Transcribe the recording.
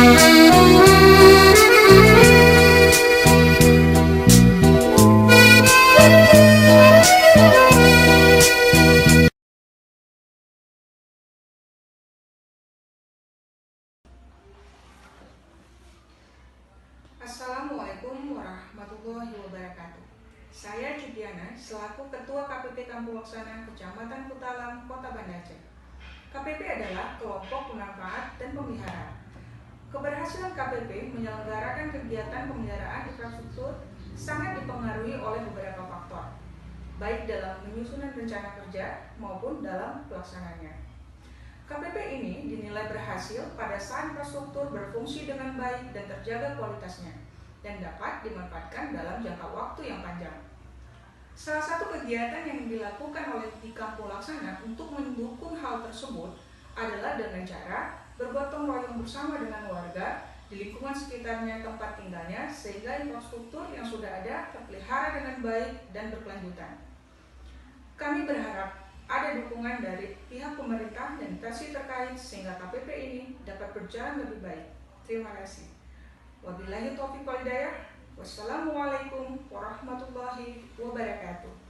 Assalamualaikum warahmatullahi wabarakatuh. Saya Judiana selaku Ketua KPP Kampung Laksana Kecamatan Kutalam, Kota Banda Aceh. KPP adalah kelompok pemanfaat dan pemelihara. Keberhasilan KPP menyelenggarakan kegiatan pemeliharaan infrastruktur sangat dipengaruhi oleh beberapa faktor, baik dalam penyusunan rencana kerja maupun dalam pelaksananya. KPP ini dinilai berhasil pada saat infrastruktur berfungsi dengan baik dan terjaga kualitasnya, dan dapat dimanfaatkan dalam jangka waktu yang panjang. Salah satu kegiatan yang dilakukan oleh di Kampung Laksana untuk mendukung hal tersebut adalah dengan cara bergotong royong bersama dengan warga di lingkungan sekitarnya tempat tinggalnya, sehingga infrastruktur yang sudah ada terpelihara dengan baik dan berkelanjutan. Kami berharap ada dukungan dari pihak pemerintah dan instansi terkait sehingga KPP ini dapat berjalan lebih baik. Terima kasih. Wabillahi taufiq wal hidayah. Wassalamualaikum warahmatullahi wabarakatuh.